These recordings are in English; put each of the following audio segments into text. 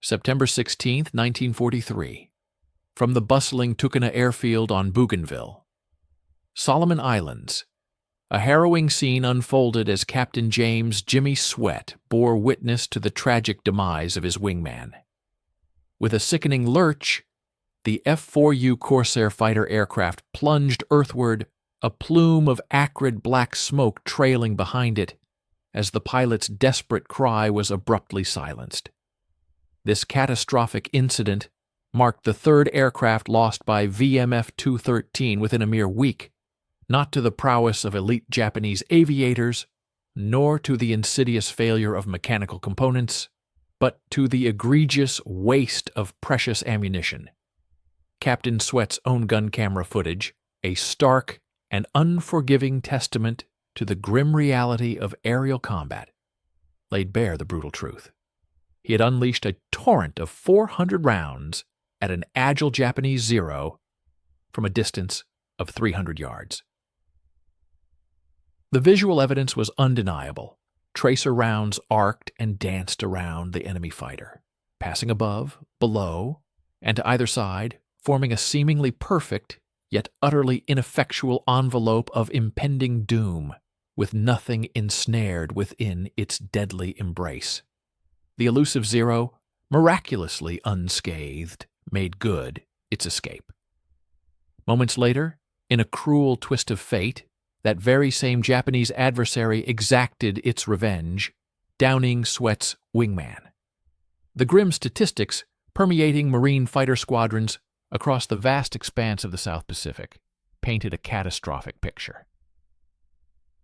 September 16, 1943. From the bustling Tukana airfield on Bougainville. Solomon Islands. A harrowing scene unfolded as Captain James "Jimmy" Sweat bore witness to the tragic demise of his wingman. With a sickening lurch, the F-4U Corsair fighter aircraft plunged earthward, a plume of acrid black smoke trailing behind it as the pilot's desperate cry was abruptly silenced. This catastrophic incident marked the third aircraft lost by VMF 213 within a mere week, not to the prowess of elite Japanese aviators, nor to the insidious failure of mechanical components, but to the egregious waste of precious ammunition. Captain Sweat's own gun camera footage, a stark and unforgiving testament to the grim reality of aerial combat, laid bare the brutal truth. He had unleashed a torrent of 400 rounds at an agile Japanese Zero from a distance of 300 yards. The visual evidence was undeniable. Tracer rounds arced and danced around the enemy fighter, passing above, below, and to either side, forming a seemingly perfect yet utterly ineffectual envelope of impending doom, with nothing ensnared within its deadly embrace. The elusive Zero, miraculously unscathed, made good its escape. Moments later, in a cruel twist of fate, that very same Japanese adversary exacted its revenge, downing Sweat's wingman. The grim statistics permeating Marine fighter squadrons across the vast expanse of the South Pacific painted a catastrophic picture.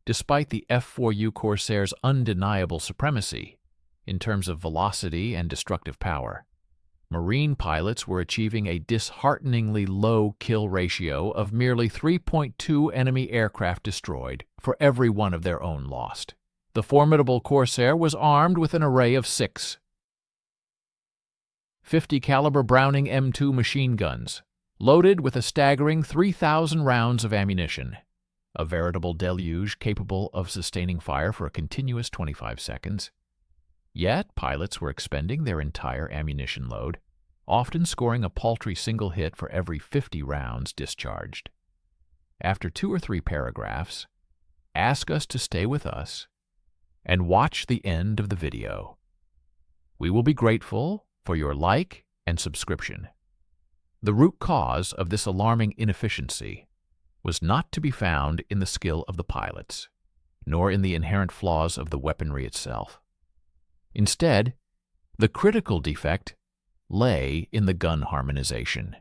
Despite the F-4U Corsair's undeniable supremacy in terms of velocity and destructive power, Marine pilots were achieving a dishearteningly low kill ratio of merely 3.2 enemy aircraft destroyed for every one of their own lost. The formidable Corsair was armed with an array of 6 .50 caliber Browning M2 machine guns, loaded with a staggering 3,000 rounds of ammunition, a veritable deluge capable of sustaining fire for a continuous 25 seconds. Yet pilots were expending their entire ammunition load, often scoring a paltry single hit for every 50 rounds discharged. After 2 or 3 paragraphs, ask us to stay with us and watch the end of the video. We will be grateful for your like and subscription. The root cause of this alarming inefficiency was not to be found in the skill of the pilots, nor in the inherent flaws of the weaponry itself. Instead, the critical defect lay in the gun harmonization,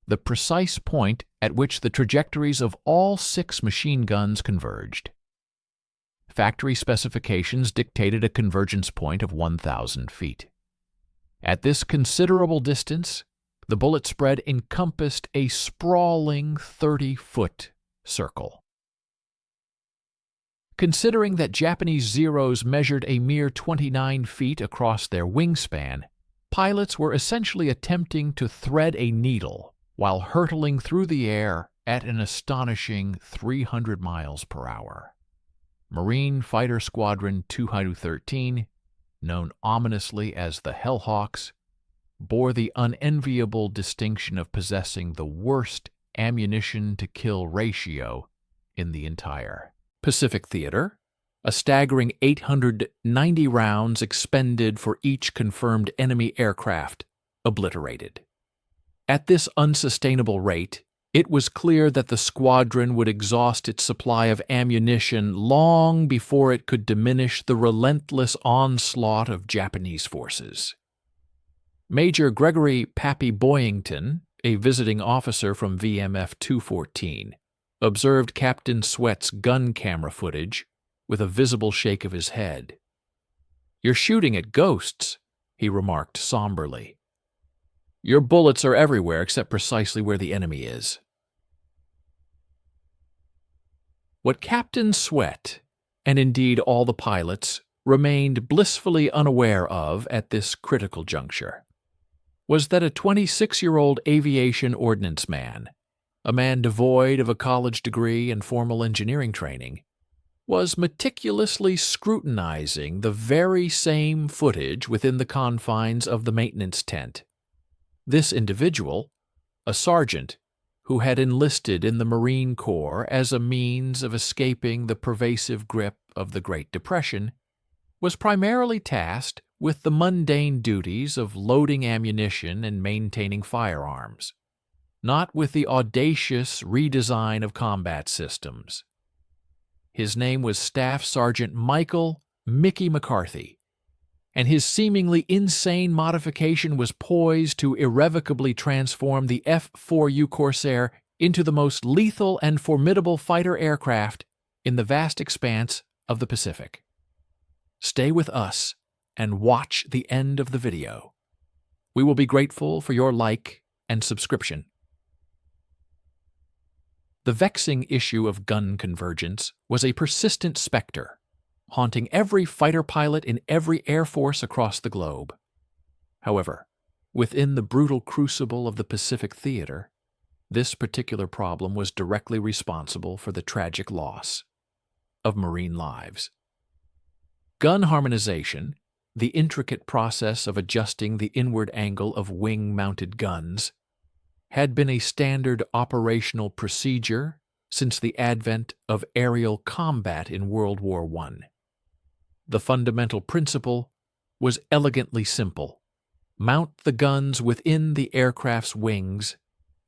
the precise point at which the trajectories of all 6 machine guns converged. Factory specifications dictated a convergence point of 1,000 feet. At this considerable distance, the bullet spread encompassed a sprawling 30-foot circle. Considering that Japanese Zeros measured a mere 29 feet across their wingspan, pilots were essentially attempting to thread a needle while hurtling through the air at an astonishing 300 miles per hour. Marine Fighter Squadron 213, known ominously as the Hellhawks, bore the unenviable distinction of possessing the worst ammunition-to-kill ratio in the entire Pacific Theater, a staggering 890 rounds expended for each confirmed enemy aircraft obliterated. At this unsustainable rate, it was clear that the squadron would exhaust its supply of ammunition long before it could diminish the relentless onslaught of Japanese forces. Major Gregory "Pappy" Boyington, a visiting officer from VMF 214, observed Captain Sweat's gun camera footage with a visible shake of his head. "You're shooting at ghosts," he remarked somberly. "Your bullets are everywhere except precisely where the enemy is." What Captain Sweat, and indeed all the pilots, remained blissfully unaware of at this critical juncture was that a 26-year-old aviation ordnance man, a man devoid of a college degree and formal engineering training, was meticulously scrutinizing the very same footage within the confines of the maintenance tent. This individual, a sergeant who had enlisted in the Marine Corps as a means of escaping the pervasive grip of the Great Depression, was primarily tasked with the mundane duties of loading ammunition and maintaining firearms, not with the audacious redesign of combat systems. His name was Staff Sergeant Michael "Mickey" McCarthy, and his seemingly insane modification was poised to irrevocably transform the F-4U Corsair into the most lethal and formidable fighter aircraft in the vast expanse of the Pacific. Stay with us and watch the end of the video. We will be grateful for your like and subscription. The vexing issue of gun convergence was a persistent specter, haunting every fighter pilot in every air force across the globe. However, within the brutal crucible of the Pacific theater, this particular problem was directly responsible for the tragic loss of Marine lives. Gun harmonization, the intricate process of adjusting the inward angle of wing-mounted guns, had been a standard operational procedure since the advent of aerial combat in World War I. The fundamental principle was elegantly simple. Mount the guns within the aircraft's wings,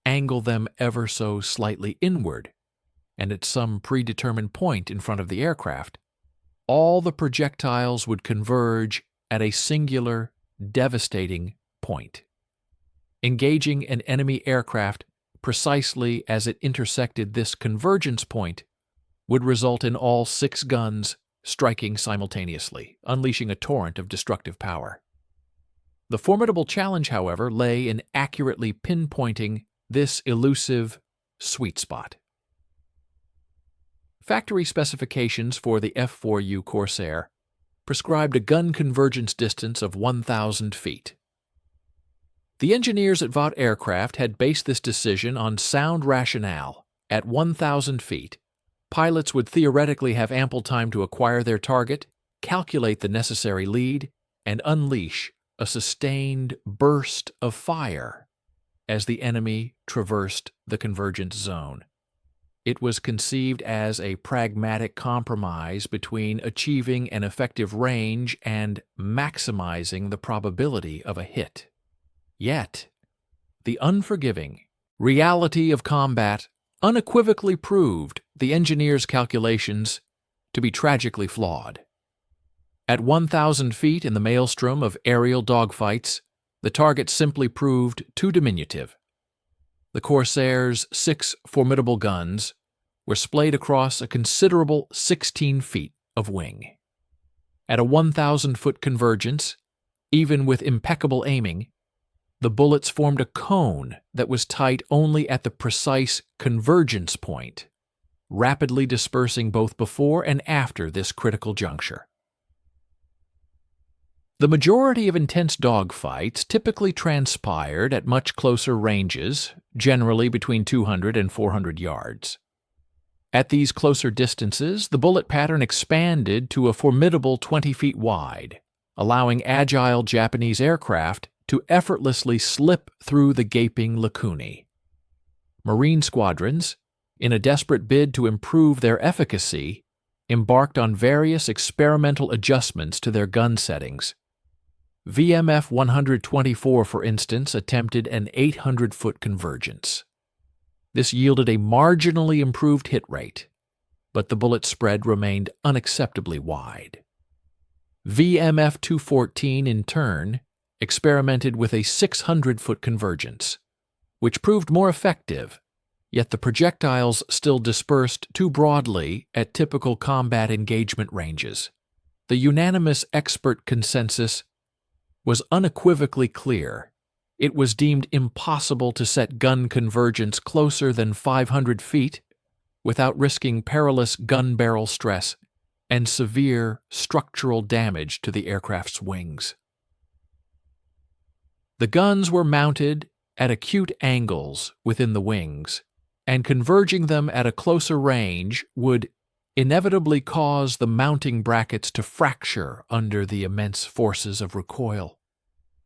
angle them ever so slightly inward, and at some predetermined point in front of the aircraft, all the projectiles would converge at a singular, devastating point. Engaging an enemy aircraft precisely as it intersected this convergence point would result in all 6 guns striking simultaneously, unleashing a torrent of destructive power. The formidable challenge, however, lay in accurately pinpointing this elusive sweet spot. Factory specifications for the F-4U Corsair prescribed a gun convergence distance of 1,000 feet. The engineers at Vought Aircraft had based this decision on sound rationale. At 1,000 feet, pilots would theoretically have ample time to acquire their target, calculate the necessary lead, and unleash a sustained burst of fire as the enemy traversed the convergence zone. It was conceived as a pragmatic compromise between achieving an effective range and maximizing the probability of a hit. Yet, the unforgiving reality of combat unequivocally proved the engineers' calculations to be tragically flawed. At 1,000 feet in the maelstrom of aerial dogfights, the target simply proved too diminutive. The Corsair's 6 formidable guns were splayed across a considerable 16 feet of wing. At a 1,000-foot convergence, even with impeccable aiming, the bullets formed a cone that was tight only at the precise convergence point, rapidly dispersing both before and after this critical juncture. The majority of intense dogfights typically transpired at much closer ranges, generally between 200 and 400 yards. At these closer distances, the bullet pattern expanded to a formidable 20 feet wide, allowing agile Japanese aircraft to effortlessly slip through the gaping lacunae. Marine squadrons, in a desperate bid to improve their efficacy, embarked on various experimental adjustments to their gun settings. VMF 124, for instance, attempted an 800-foot convergence. This yielded a marginally improved hit rate, but the bullet spread remained unacceptably wide. VMF 214, in turn, experimented with a 600-foot convergence, which proved more effective, yet the projectiles still dispersed too broadly at typical combat engagement ranges. The unanimous expert consensus was unequivocally clear. It was deemed impossible to set gun convergence closer than 500 feet without risking perilous gun barrel stress and severe structural damage to the aircraft's wings. The guns were mounted at acute angles within the wings, and converging them at a closer range would inevitably cause the mounting brackets to fracture under the immense forces of recoil.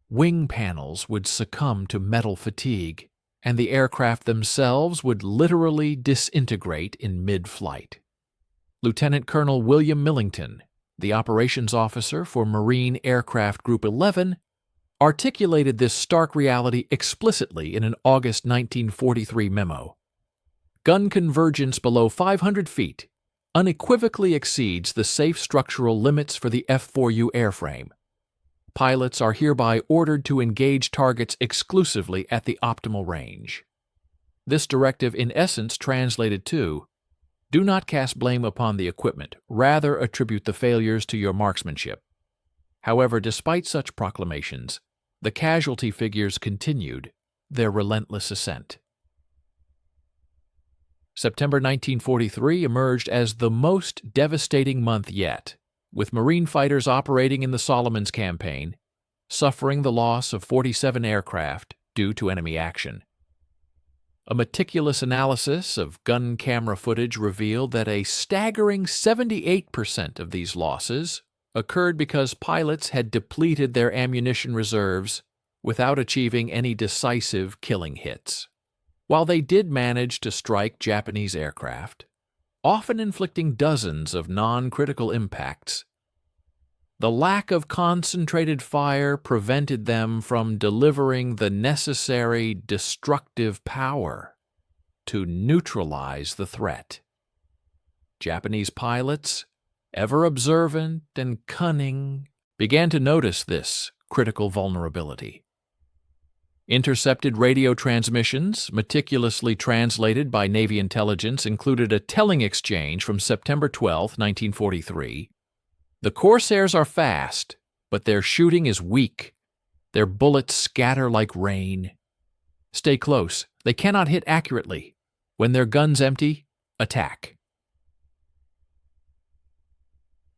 Wing panels would succumb to metal fatigue, and the aircraft themselves would literally disintegrate in mid-flight. Lieutenant Colonel William Millington, the operations officer for Marine Aircraft Group 11, articulated this stark reality explicitly in an August 1943 memo. Gun convergence below 500 feet unequivocally exceeds the safe structural limits for the F-4U airframe. Pilots are hereby ordered to engage targets exclusively at the optimal range. This directive in essence translated to, do not cast blame upon the equipment, rather attribute the failures to your marksmanship. However, despite such proclamations, the casualty figures continued their relentless ascent. September 1943 emerged as the most devastating month yet, with Marine fighters operating in the Solomons campaign, suffering the loss of 47 aircraft due to enemy action. A meticulous analysis of gun camera footage revealed that a staggering 78% of these losses occurred because pilots had depleted their ammunition reserves without achieving any decisive killing hits. While they did manage to strike Japanese aircraft, often inflicting dozens of non-critical impacts, the lack of concentrated fire prevented them from delivering the necessary destructive power to neutralize the threat. Japanese pilots, ever observant and cunning, began to notice this critical vulnerability. Intercepted radio transmissions, meticulously translated by Navy intelligence, included a telling exchange from September 12, 1943. The Corsairs are fast, but their shooting is weak. Their bullets scatter like rain. Stay close. They cannot hit accurately. When their guns empty, attack.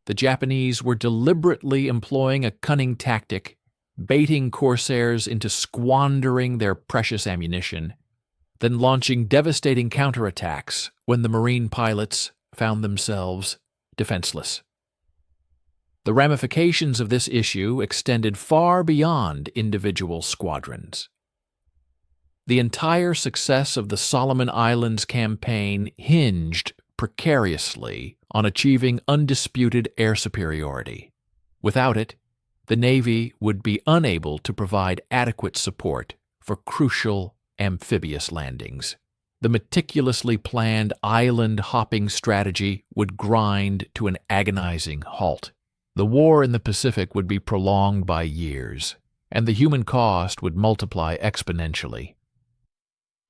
The Japanese were deliberately employing a cunning tactic, baiting Corsairs into squandering their precious ammunition, then launching devastating counterattacks when the Marine pilots found themselves defenseless. The ramifications of this issue extended far beyond individual squadrons. The entire success of the Solomon Islands campaign hinged precariously on achieving undisputed air superiority. Without it, the Navy would be unable to provide adequate support for crucial amphibious landings. The meticulously planned island-hopping strategy would grind to an agonizing halt. The war in the Pacific would be prolonged by years, and the human cost would multiply exponentially.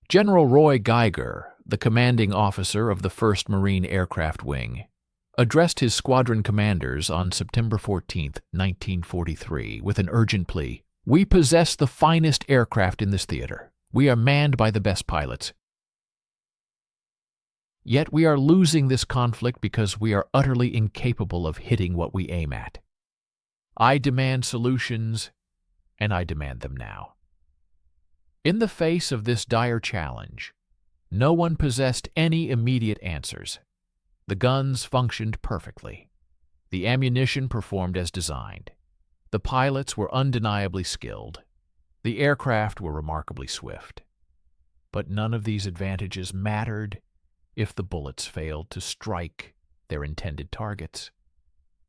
General Roy Geiger, the commanding officer of the 1st Marine Aircraft Wing, addressed his squadron commanders on September 14, 1943, with an urgent plea. We possess the finest aircraft in this theater. We are manned by the best pilots. Yet we are losing this conflict because we are utterly incapable of hitting what we aim at. I demand solutions, and I demand them now. In the face of this dire challenge, no one possessed any immediate answers. The guns functioned perfectly. The ammunition performed as designed. The pilots were undeniably skilled. The aircraft were remarkably swift. But none of these advantages mattered if the bullets failed to strike their intended targets.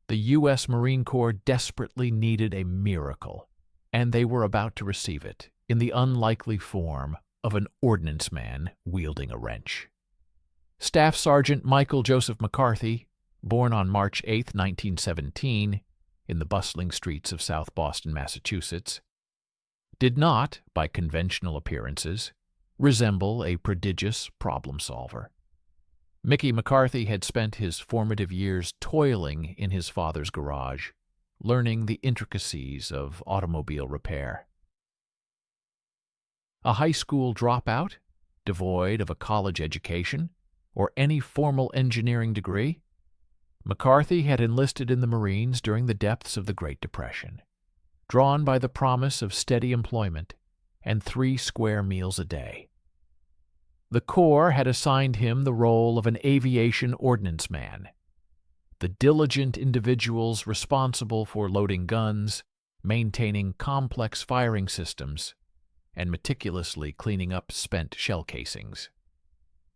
The U.S. Marine Corps desperately needed a miracle, and they were about to receive it in the unlikely form of an ordnance man wielding a wrench. Staff Sergeant Michael Joseph McCarthy, born on March 8, 1917, in the bustling streets of South Boston, Massachusetts, did not, by conventional appearances, resemble a prodigious problem solver. Mickey McCarthy had spent his formative years toiling in his father's garage, learning the intricacies of automobile repair. A high school dropout, devoid of a college education or any formal engineering degree, McCarthy had enlisted in the Marines during the depths of the Great Depression, drawn by the promise of steady employment and 3 square meals a day. The Corps had assigned him the role of an aviation ordnance man, the diligent individuals responsible for loading guns, maintaining complex firing systems, and meticulously cleaning up spent shell casings.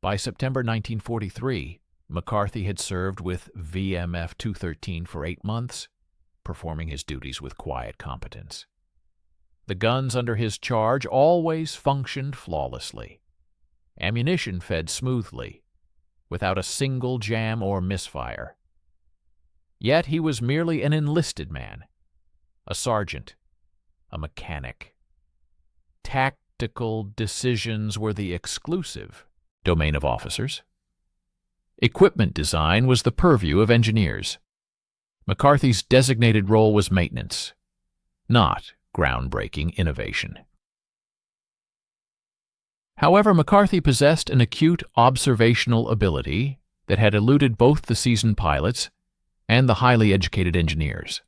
By September 1943, McCarthy had served with VMF 213 for 8 months, performing his duties with quiet competence. The guns under his charge always functioned flawlessly. Ammunition fed smoothly, without a single jam or misfire. Yet he was merely an enlisted man, a sergeant, a mechanic. Tactical decisions were the exclusive domain of officers. Equipment design was the purview of engineers. McCarthy's designated role was maintenance, not groundbreaking innovation. However, McCarthy possessed an acute observational ability that had eluded both the seasoned pilots and the highly educated engineers.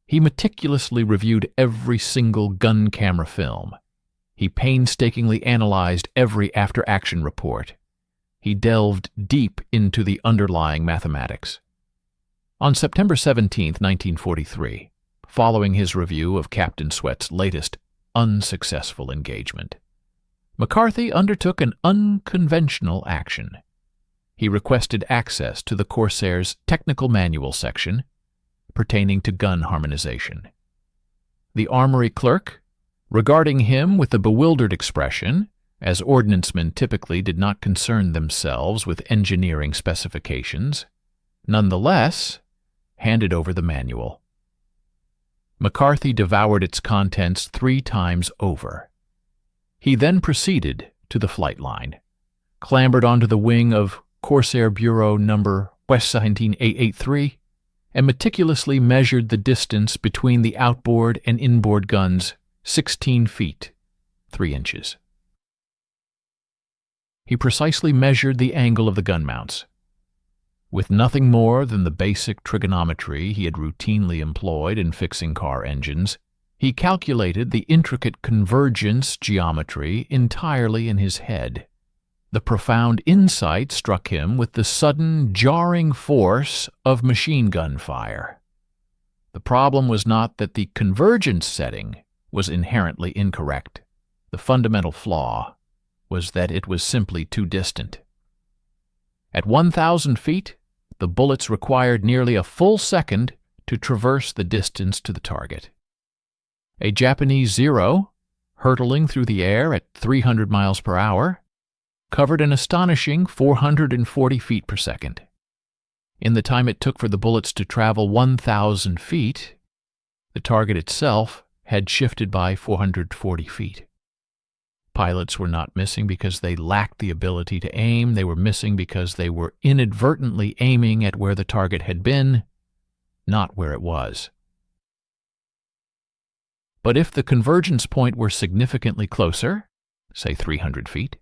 He meticulously reviewed every single gun camera film. He painstakingly analyzed every after-action report. He delved deep into the underlying mathematics. On September 17, 1943, following his review of Captain Sweat's latest unsuccessful engagement, McCarthy undertook an unconventional action. He requested access to the Corsair's technical manual section pertaining to gun harmonization. The armory clerk, regarding him with a bewildered expression, as ordnancemen typically did not concern themselves with engineering specifications, nonetheless handed over the manual. McCarthy devoured its contents 3 times over. He then proceeded to the flight line, clambered onto the wing of Corsair Bureau number West 17883, and meticulously measured the distance between the outboard and inboard guns, 16 feet, 3 inches. He precisely measured the angle of the gun mounts. With nothing more than the basic trigonometry he had routinely employed in fixing car engines, he calculated the intricate convergence geometry entirely in his head. The profound insight struck him with the sudden, jarring force of machine gun fire. The problem was not that the convergence setting was inherently incorrect. The fundamental flaw was that it was simply too distant. At 1,000 feet, the bullets required nearly a full second to traverse the distance to the target. A Japanese Zero, hurtling through the air at 300 miles per hour, covered an astonishing 440 feet per second. In the time it took for the bullets to travel 1,000 feet, the target itself had shifted by 440 feet. Pilots were not missing because they lacked the ability to aim. They were missing because they were inadvertently aiming at where the target had been, not where it was. But if the convergence point were significantly closer, say 300 feet,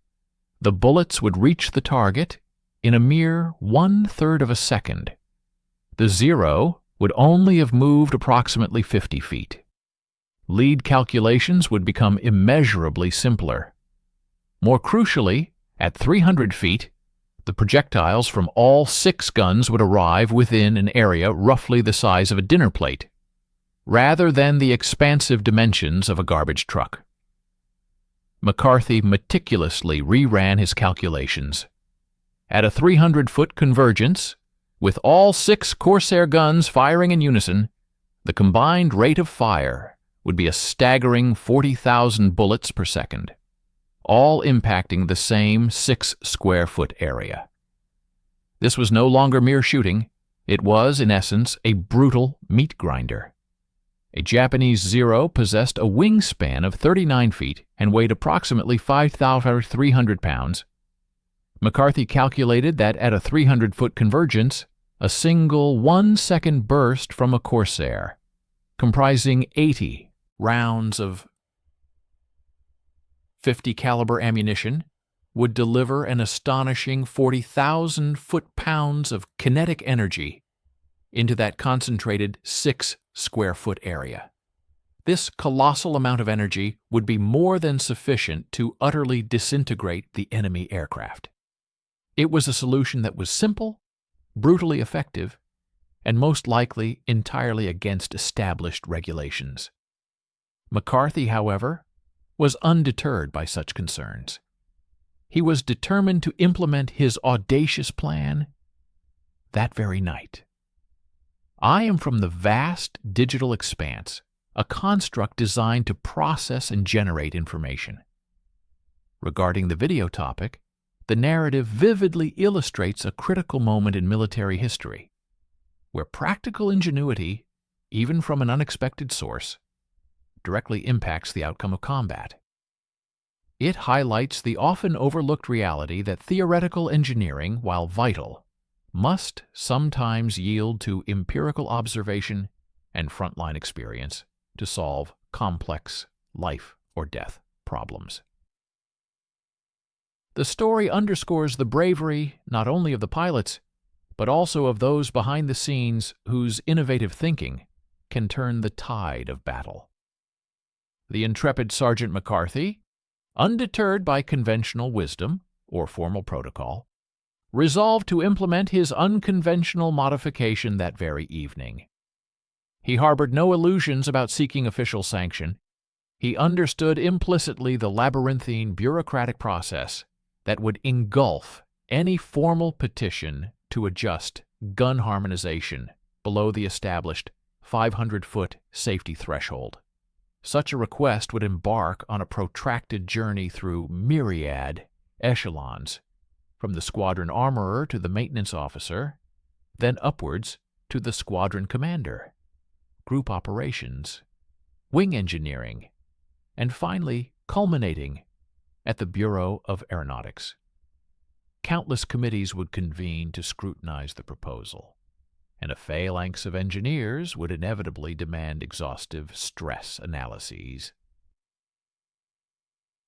the bullets would reach the target in a mere 1/3 of a second. The Zero would only have moved approximately 50 feet. Lead calculations would become immeasurably simpler. More crucially, at 300 feet, the projectiles from all 6 guns would arrive within an area roughly the size of a dinner plate, rather than the expansive dimensions of a garbage truck. McCarthy meticulously reran his calculations. At a 300-foot convergence, with all 6 Corsair guns firing in unison, the combined rate of fire would be a staggering 40,000 bullets per second, all impacting the same 6-square-foot area. This was no longer mere shooting. It was, in essence, a brutal meat grinder. A Japanese Zero possessed a wingspan of 39 feet and weighed approximately 5,300 pounds. McCarthy calculated that at a 300-foot convergence, a single 1-second burst from a Corsair, comprising 80 rounds of .50 caliber ammunition, would deliver an astonishing 40,000 foot-pounds of kinetic energy into that concentrated 6-square-foot area. This colossal amount of energy would be more than sufficient to utterly disintegrate the enemy aircraft. It was a solution that was simple, brutally effective, and most likely entirely against established regulations. McCarthy, however, was undeterred by such concerns. He was determined to implement his audacious plan that very night. I am from the vast digital expanse, a construct designed to process and generate information. Regarding the video topic, the narrative vividly illustrates a critical moment in military history, where practical ingenuity, even from an unexpected source, directly impacts the outcome of combat. It highlights the often overlooked reality that theoretical engineering, while vital, must sometimes yield to empirical observation and frontline experience to solve complex life or death problems. The story underscores the bravery not only of the pilots, but also of those behind the scenes whose innovative thinking can turn the tide of battle. The intrepid Sergeant McCarthy, undeterred by conventional wisdom or formal protocol, resolved to implement his unconventional modification that very evening. He harbored no illusions about seeking official sanction. He understood implicitly the labyrinthine bureaucratic process that would engulf any formal petition to adjust gun harmonization below the established 500-foot safety threshold. Such a request would embark on a protracted journey through myriad echelons, from the squadron armorer to the maintenance officer, then upwards to the squadron commander, group operations, wing engineering, and finally culminating at the Bureau of Aeronautics. Countless committees would convene to scrutinize the proposal, and a phalanx of engineers would inevitably demand exhaustive stress analyses.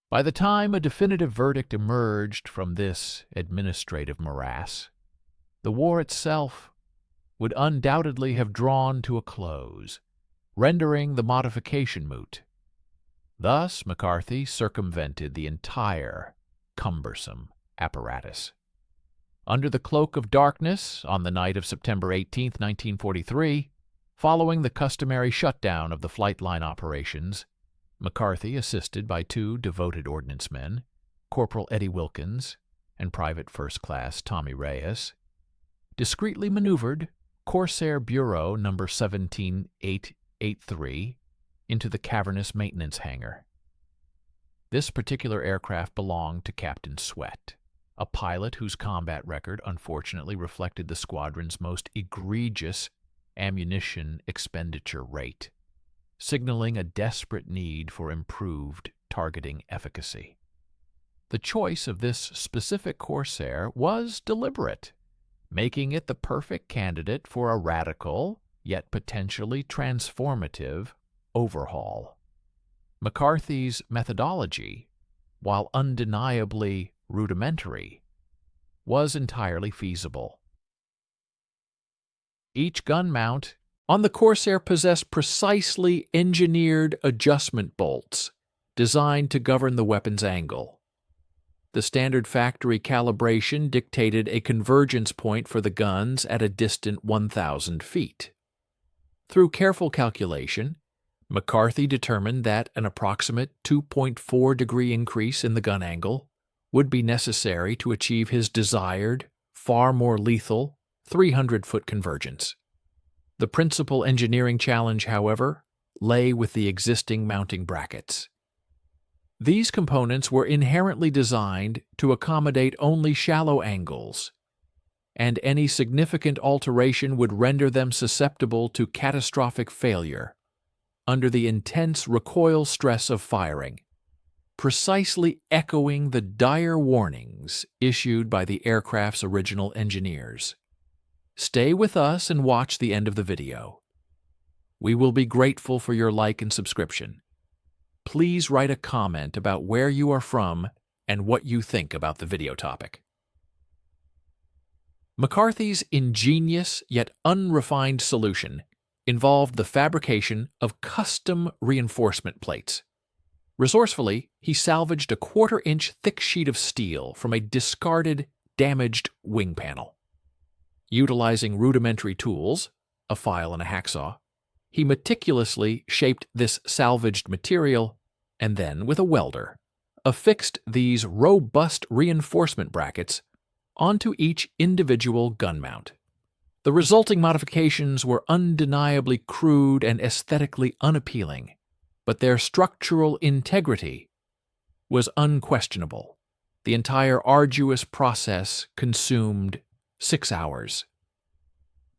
By the time a definitive verdict emerged from this administrative morass, the war itself would undoubtedly have drawn to a close, rendering the modification moot. Thus, McCarthy circumvented the entire cumbersome apparatus. Under the cloak of darkness, on the night of September 18, 1943, following the customary shutdown of the flight line operations, McCarthy, assisted by two devoted ordnance men, Corporal Eddie Wilkins and Private First Class Tommy Reyes, discreetly maneuvered Corsair Bureau No. 17883 into the cavernous maintenance hangar. This particular aircraft belonged to Captain Sweat, a pilot whose combat record unfortunately reflected the squadron's most egregious ammunition expenditure rate, signaling a desperate need for improved targeting efficacy. The choice of this specific Corsair was deliberate, making it the perfect candidate for a radical, yet potentially transformative, overhaul. McCarthy's methodology, while undeniably rudimentary, was entirely feasible. Each gun mount on the Corsair possessed precisely engineered adjustment bolts designed to govern the weapon's angle. The standard factory calibration dictated a convergence point for the guns at a distant 1,000 feet. Through careful calculation, McCarthy determined that an approximate 2.4-degree increase in the gun angle would be necessary to achieve his desired, far more lethal 300-foot convergence. The principal engineering challenge, however, lay with the existing mounting brackets. These components were inherently designed to accommodate only shallow angles, and any significant alteration would render them susceptible to catastrophic failure under the intense recoil stress of firing, precisely echoing the dire warnings issued by the aircraft's original engineers. Stay with us and watch the end of the video. We will be grateful for your like and subscription. Please write a comment about where you are from and what you think about the video topic. McCarthy's ingenious yet unrefined solution involved the fabrication of custom reinforcement plates. Resourcefully, he salvaged a quarter-inch thick sheet of steel from a discarded, damaged wing panel. Utilizing rudimentary tools, a file and a hacksaw, he meticulously shaped this salvaged material and then, with a welder, affixed these robust reinforcement brackets onto each individual gun mount. The resulting modifications were undeniably crude and aesthetically unappealing, but their structural integrity was unquestionable. The entire arduous process consumed 6 hours.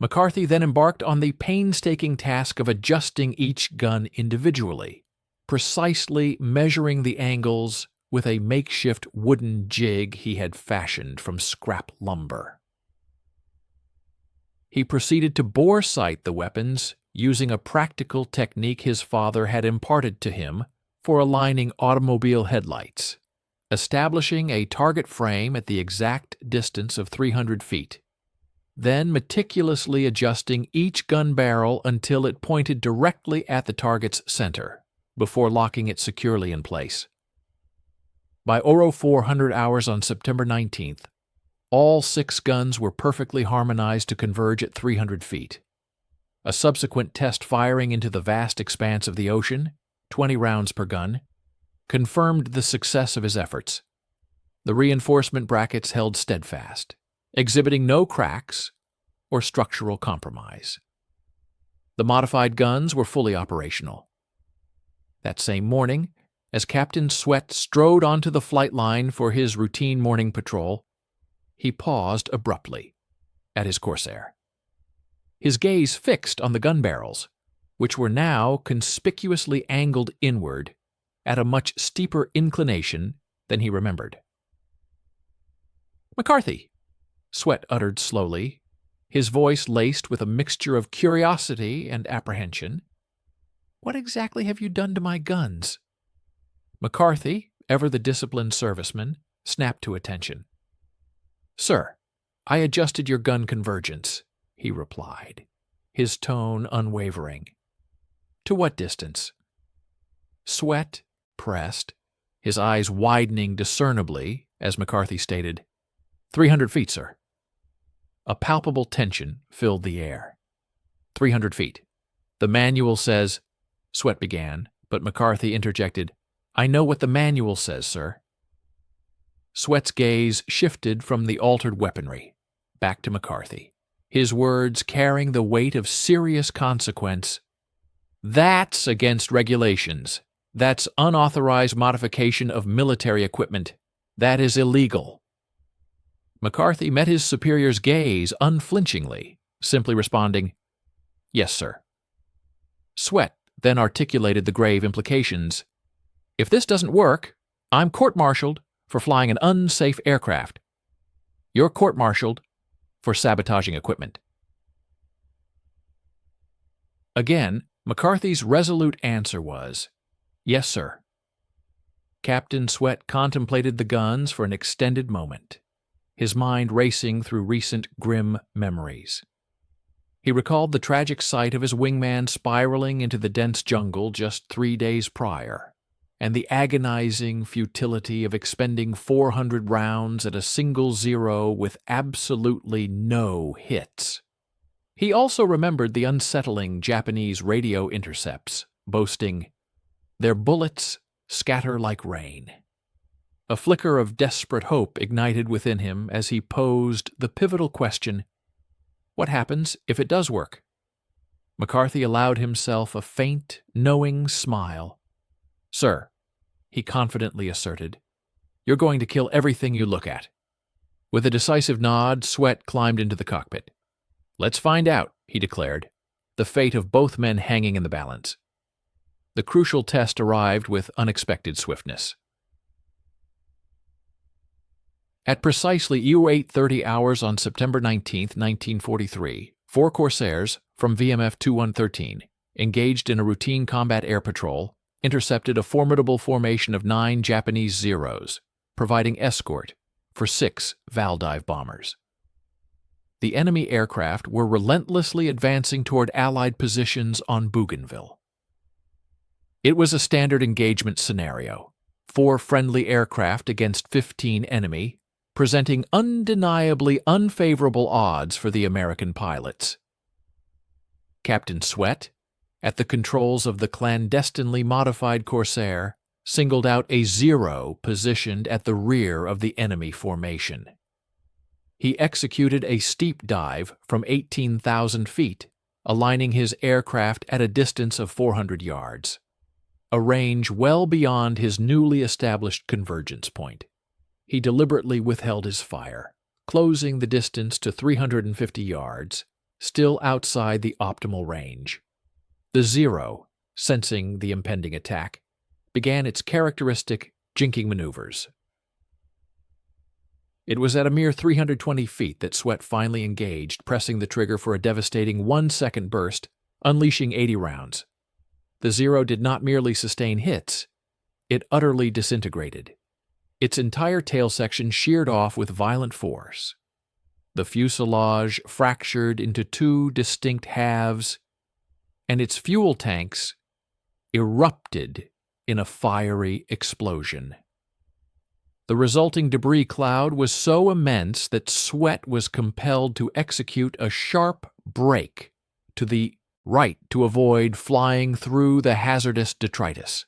McCarthy then embarked on the painstaking task of adjusting each gun individually, precisely measuring the angles with a makeshift wooden jig he had fashioned from scrap lumber. He proceeded to bore sight the weapons using a practical technique his father had imparted to him for aligning automobile headlights, establishing a target frame at the exact distance of 300 feet, then meticulously adjusting each gun barrel until it pointed directly at the target's center, before locking it securely in place. By 0400 hours on September 19th, all 6 guns were perfectly harmonized to converge at 300 feet. A subsequent test firing into the vast expanse of the ocean, 20 rounds per gun, confirmed the success of his efforts. The reinforcement brackets held steadfast, exhibiting no cracks or structural compromise. The modified guns were fully operational. That same morning, as Captain Sweat strode onto the flight line for his routine morning patrol, he paused abruptly at his Corsair. His gaze fixed on the gun barrels, which were now conspicuously angled inward at a much steeper inclination than he remembered. "McCarthy," Sweat uttered slowly, his voice laced with a mixture of curiosity and apprehension, "what exactly have you done to my guns?" McCarthy, ever the disciplined serviceman, snapped to attention. "Sir, I adjusted your gun convergence," he replied, his tone unwavering. "To what distance?" Sweat pressed, his eyes widening discernibly as McCarthy stated, 300 feet, sir." A palpable tension filled the air. 300 feet. "The manual says," Sweat began, but McCarthy interjected, "I know what the manual says, sir." Sweat's gaze shifted from the altered weaponry back to McCarthy, his words carrying the weight of serious consequence. "That's against regulations. That's unauthorized modification of military equipment. That is illegal." McCarthy met his superior's gaze unflinchingly, simply responding, "Yes, sir." Sweat then articulated the grave implications. "If this doesn't work, I'm court-martialed for flying an unsafe aircraft. You're court-martialed for sabotaging equipment." Again, McCarthy's resolute answer was, "Yes, sir." Captain Sweat contemplated the guns for an extended moment, his mind racing through recent grim memories. He recalled the tragic sight of his wingman spiraling into the dense jungle just 3 days prior, and the agonizing futility of expending 400 rounds at a single zero with absolutely no hits. He also remembered the unsettling Japanese radio intercepts, boasting, "Their bullets scatter like rain." A flicker of desperate hope ignited within him as he posed the pivotal question, what happens if it does work? McCarthy allowed himself a faint, knowing smile. "Sir," he confidently asserted, "you're going to kill everything you look at." With a decisive nod, Sweat climbed into the cockpit. "Let's find out," he declared, the fate of both men hanging in the balance. The crucial test arrived with unexpected swiftness. At precisely 0830 hours on September 19, 1943, 4 Corsairs from VMF 2113, engaged in a routine combat air patrol, intercepted a formidable formation of 9 Japanese Zeros, providing escort for 6 Valdive bombers. The enemy aircraft were relentlessly advancing toward Allied positions on Bougainville. It was a standard engagement scenario: 4 friendly aircraft against 15 enemy, presenting undeniably unfavorable odds for the American pilots. Captain Sweat, at the controls of the clandestinely modified Corsair, singled out a 0 positioned at the rear of the enemy formation. He executed a steep dive from 18,000 feet, aligning his aircraft at a distance of 400 yards, a range well beyond his newly established convergence point. He deliberately withheld his fire, closing the distance to 350 yards, still outside the optimal range. The 0, sensing the impending attack, began its characteristic jinking maneuvers. It was at a mere 320 feet that Sweat finally engaged, pressing the trigger for a devastating 1-second burst, unleashing 80 rounds. The 0 did not merely sustain hits, it utterly disintegrated. Its entire tail section sheared off with violent force. The fuselage fractured into 2 distinct halves, and its fuel tanks erupted in a fiery explosion. The resulting debris cloud was so immense that Sweat was compelled to execute a sharp brake to the right to avoid flying through the hazardous detritus.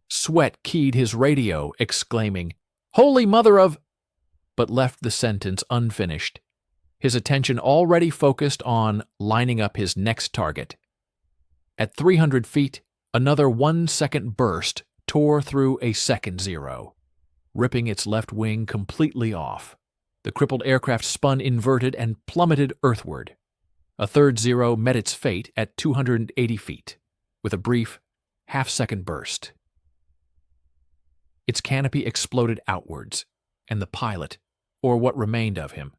Sweat keyed his radio, exclaiming, "Holy Mother of—" but left the sentence unfinished, his attention already focused on lining up his next target. At 300 feet, another 1-second burst tore through a second 0, ripping its left wing completely off. The crippled aircraft spun inverted and plummeted earthward. A third 0 met its fate at 280 feet, with a brief, half-second burst. Its canopy exploded outwards, and the pilot, or what remained of him,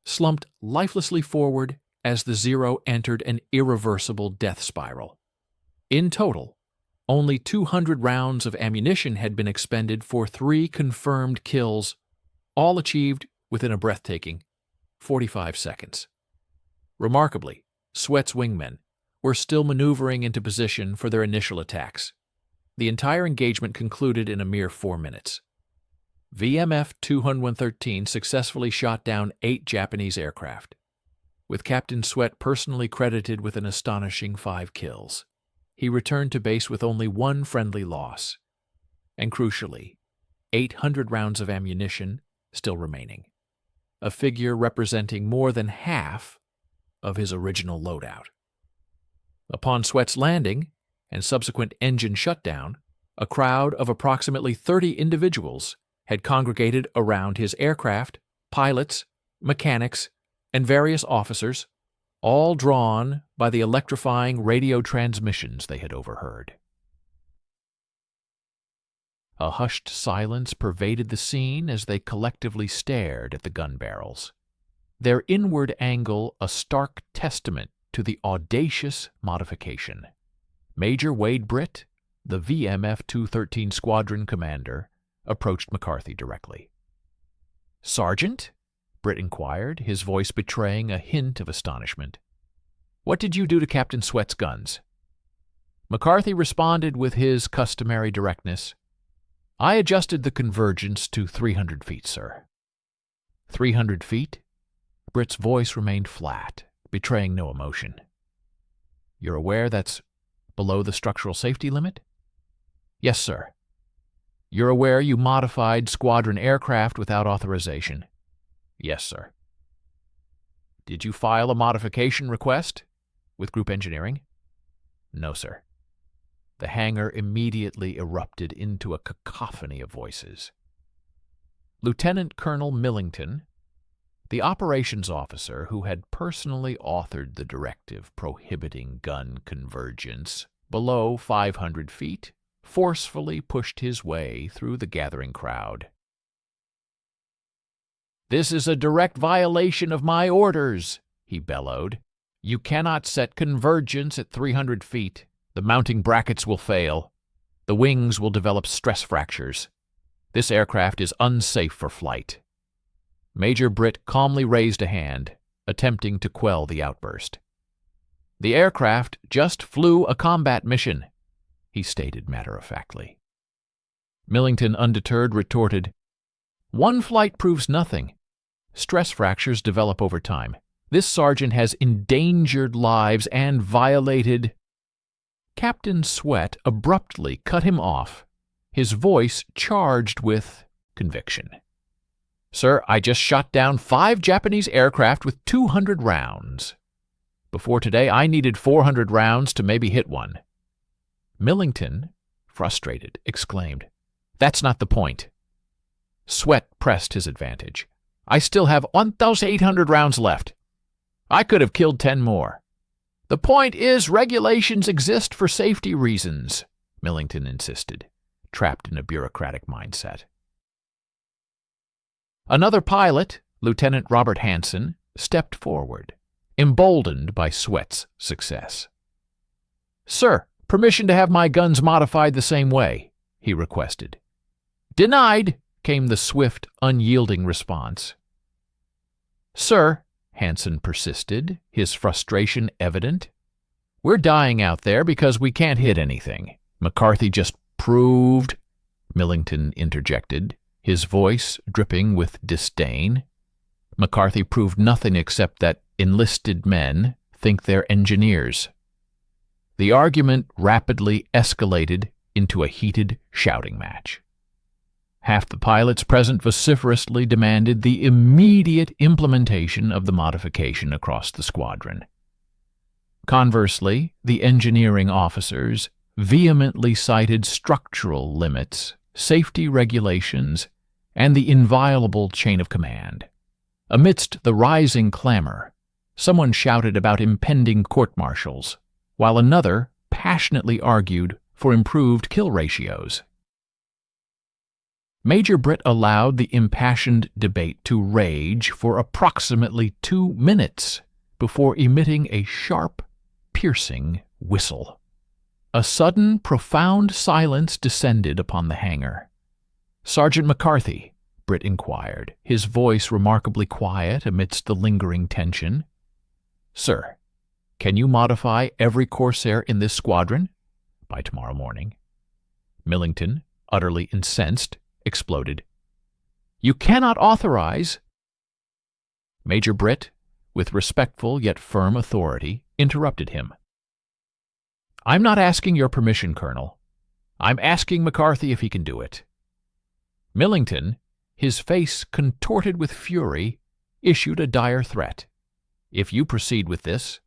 slumped lifelessly forward as the 0 entered an irreversible death spiral. In total, only 200 rounds of ammunition had been expended for 3 confirmed kills, all achieved within a breathtaking 45 seconds. Remarkably, Sweat's wingmen were still maneuvering into position for their initial attacks. The entire engagement concluded in a mere 4 minutes. VMF 213 successfully shot down 8 Japanese aircraft, with Captain Sweat personally credited with an astonishing 5 kills. He returned to base with only 1 friendly loss, and crucially, 800 rounds of ammunition still remaining, a figure representing more than half of his original loadout. Upon Sweat's landing and subsequent engine shutdown, a crowd of approximately 30 individuals had congregated around his aircraft, pilots, mechanics, and various officers, all drawn by the electrifying radio transmissions they had overheard. A hushed silence pervaded the scene as they collectively stared at the gun barrels, their inward angle a stark testament to the audacious modification. Major Wade Britt, the VMF 213 squadron commander, approached McCarthy directly. "Sergeant?" Britt inquired, his voice betraying a hint of astonishment. "What did you do to Captain Sweat's guns?" McCarthy responded with his customary directness. "I adjusted the convergence to 300 feet, sir." 300 feet? Britt's voice remained flat, betraying no emotion. "You're aware that's below the structural safety limit?" "Yes, sir." "You're aware you modified squadron aircraft without authorization?" "Yes, sir." "Did you file a modification request with Group Engineering?" "No, sir." The hangar immediately erupted into a cacophony of voices. Lieutenant Colonel Millington, the operations officer who had personally authored the directive prohibiting gun convergence below 500 feet, forcefully pushed his way through the gathering crowd. "This is a direct violation of my orders," he bellowed. "You cannot set convergence at 300 feet. The mounting brackets will fail. The wings will develop stress fractures. This aircraft is unsafe for flight." Major Britt calmly raised a hand, attempting to quell the outburst. "The aircraft just flew a combat mission," he stated matter-of-factly. Millington, undeterred, retorted, One flight proves nothing. Stress fractures develop over time. This sergeant has endangered lives and violated... Captain Sweat abruptly cut him off, his voice charged with conviction. "Sir, I just shot down 5 Japanese aircraft with 200 rounds. Before today, I needed 400 rounds to maybe hit one." Millington, frustrated, exclaimed, "That's not the point." Sweat pressed his advantage. "I still have 1,800 rounds left. I could have killed 10 more. The point is, regulations exist for safety reasons," Millington insisted, trapped in a bureaucratic mindset. Another pilot, Lieutenant Robert Hansen, stepped forward, emboldened by Sweat's success. "Sir, permission to have my guns modified the same way," he requested. "Denied," came the swift, unyielding response. "Sir," Hansen persisted, his frustration evident, "we're dying out there because we can't hit anything. McCarthy just proved," Millington interjected, his voice dripping with disdain. "McCarthy proved nothing except that enlisted men think they're engineers." The argument rapidly escalated into a heated shouting match. Half the pilots present vociferously demanded the immediate implementation of the modification across the squadron. Conversely, the engineering officers vehemently cited structural limits, safety regulations, and the inviolable chain of command. Amidst the rising clamor, someone shouted about impending court-martials, while another passionately argued for improved kill ratios. Major Britt allowed the impassioned debate to rage for approximately 2 minutes before emitting a sharp, piercing whistle. A sudden, profound silence descended upon the hangar. "Sergeant McCarthy," Britt inquired, his voice remarkably quiet amidst the lingering tension. "Sir, can you modify every Corsair in this squadron by tomorrow morning?" Millington, utterly incensed, exploded, "You cannot authorize—" Major Britt, with respectful yet firm authority, interrupted him. "I'm not asking your permission, Colonel. I'm asking McCarthy if he can do it." Millington, his face contorted with fury, issued a dire threat. "If you proceed with this,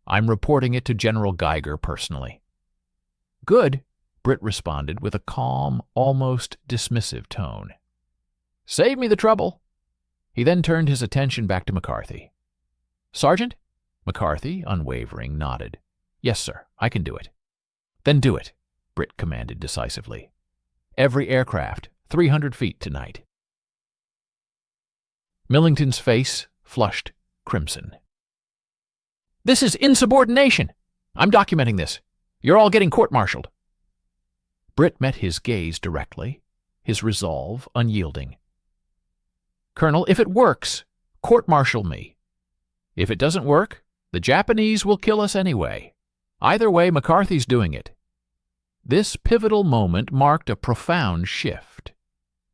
I'm reporting it to General Geiger personally." "Good," Britt responded with a calm, almost dismissive tone. "Save me the trouble." He then turned his attention back to McCarthy. "Sergeant?" McCarthy, unwavering, nodded. "Yes, sir, I can do it." "Then do it," Britt commanded decisively. "Every aircraft, 300 feet tonight." Millington's face flushed crimson. "This is insubordination! I'm documenting this. You're all getting court-martialed." Britt met his gaze directly, his resolve unyielding. "Colonel, if it works, court-martial me. If it doesn't work, the Japanese will kill us anyway. Either way, McCarthy's doing it." This pivotal moment marked a profound shift.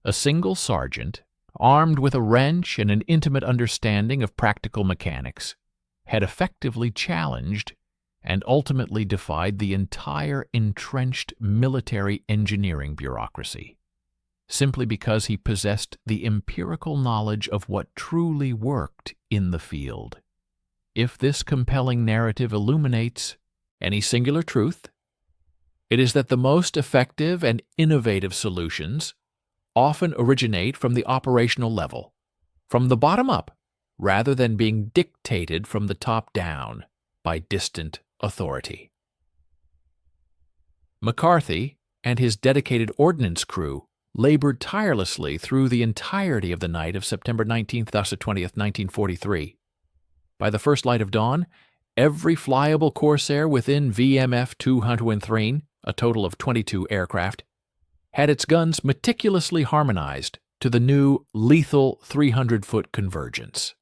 A single sergeant, armed with a wrench and an intimate understanding of practical mechanics, had effectively challenged and ultimately defied the entire entrenched military engineering bureaucracy, simply because he possessed the empirical knowledge of what truly worked in the field. If this compelling narrative illuminates any singular truth, it is that the most effective and innovative solutions often originate from the operational level, from the bottom up, rather than being dictated from the top down by distant authority. McCarthy and his dedicated ordnance crew labored tirelessly through the entirety of the night of September 19th, thus the 20th, 1943. By the first light of dawn, every flyable Corsair within VMF 203, a total of 22 aircraft, had its guns meticulously harmonized to the new lethal 300-foot convergence.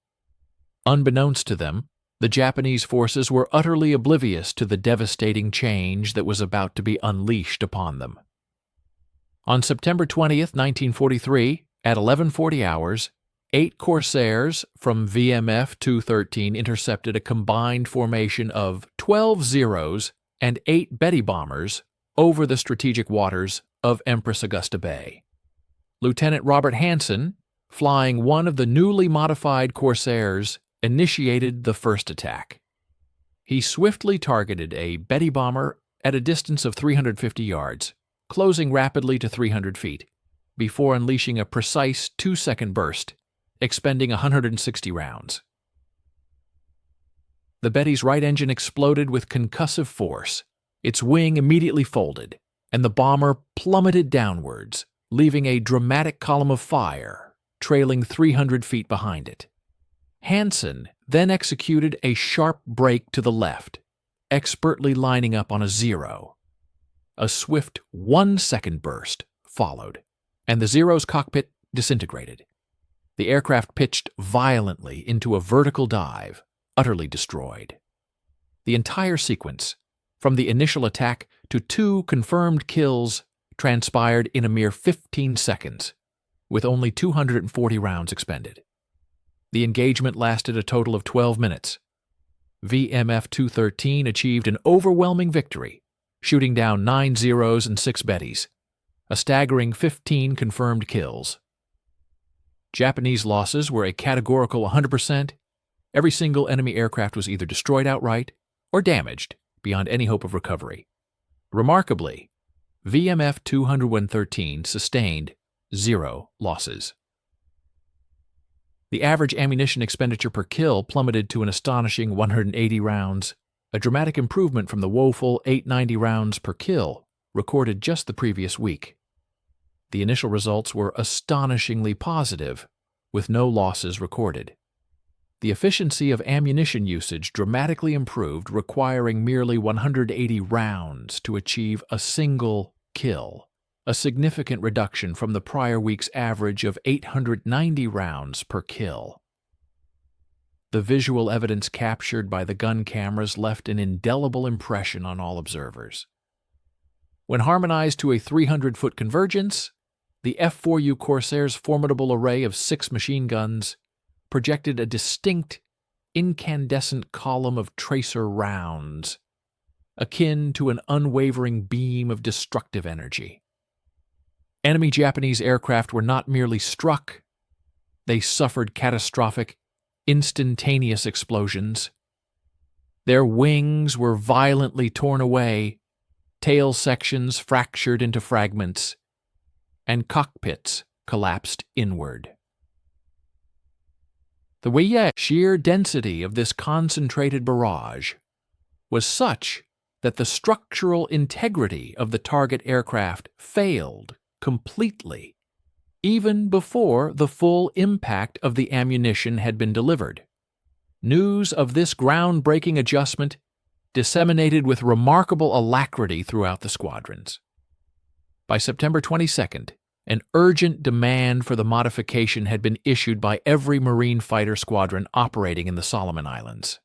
Unbeknownst to them, the Japanese forces were utterly oblivious to the devastating change that was about to be unleashed upon them. On September 20th, 1943, At 11:40 hours, 8 Corsairs from VMF 213 intercepted a combined formation of 12 Zeros and 8 Betty bombers over the strategic waters of Empress Augusta Bay. Lieutenant Robert Hansen, flying one of the newly modified Corsairs, initiated the first attack. He swiftly targeted a Betty bomber at a distance of 350 yards, closing rapidly to 300 feet, before unleashing a precise 2-second burst, expending 160 rounds. The Betty's right engine exploded with concussive force. Its wing immediately folded, and the bomber plummeted downwards, leaving a dramatic column of fire trailing 300 feet behind it. Hansen then executed a sharp brake to the left, expertly lining up on a 0. A swift 1-second burst followed, and the Zero's cockpit disintegrated. The aircraft pitched violently into a vertical dive, utterly destroyed. The entire sequence, from the initial attack to 2 confirmed kills, transpired in a mere 15 seconds, with only 240 rounds expended. The engagement lasted a total of 12 minutes. VMF 213 achieved an overwhelming victory, shooting down 9 Zeros and 6 Bettys, a staggering 15 confirmed kills. Japanese losses were a categorical 100%. Every single enemy aircraft was either destroyed outright or damaged beyond any hope of recovery. Remarkably, VMF 213 sustained 0 losses. The average ammunition expenditure per kill plummeted to an astonishing 180 rounds, a dramatic improvement from the woeful 890 rounds per kill recorded just the previous week. The initial results were astonishingly positive, with no losses recorded. The efficiency of ammunition usage dramatically improved, requiring merely 180 rounds to achieve a single kill, a significant reduction from the prior week's average of 890 rounds per kill. The visual evidence captured by the gun cameras left an indelible impression on all observers. When harmonized to a 300-foot convergence, the F-4U Corsair's formidable array of 6 machine guns projected a distinct, incandescent column of tracer rounds, akin to an unwavering beam of destructive energy. Enemy Japanese aircraft were not merely struck, they suffered catastrophic, instantaneous explosions. Their wings were violently torn away, tail sections fractured into fragments, and cockpits collapsed inward. The sheer density of this concentrated barrage was such that the structural integrity of the target aircraft failed completely, even before the full impact of the ammunition had been delivered. News of this groundbreaking adjustment disseminated with remarkable alacrity throughout the squadrons. By September 22nd, an urgent demand for the modification had been issued by every Marine fighter squadron operating in the Solomon Islands.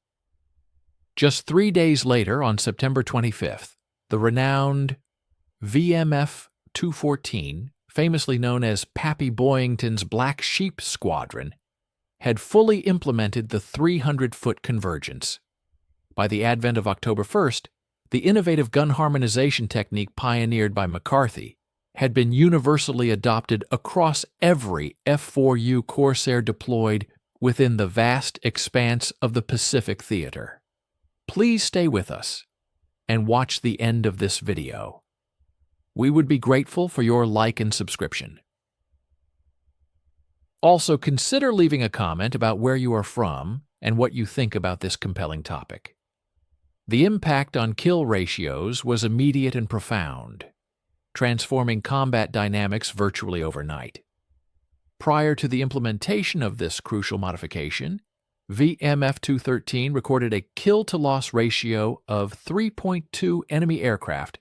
Just 3 days later, on September 25th, the renowned VMF 214, famously known as Pappy Boyington's Black Sheep Squadron, had fully implemented the 300-foot convergence. By the advent of October 1st, the innovative gun harmonization technique pioneered by McCarthy had been universally adopted across every F-4U Corsair deployed within the vast expanse of the Pacific Theater. Please stay with us and watch the end of this video. We would be grateful for your like and subscription. Also, consider leaving a comment about where you are from and what you think about this compelling topic. The impact on kill ratios was immediate and profound, transforming combat dynamics virtually overnight. Prior to the implementation of this crucial modification, VMF 213 recorded a kill-to-loss ratio of 3.2 enemy aircraft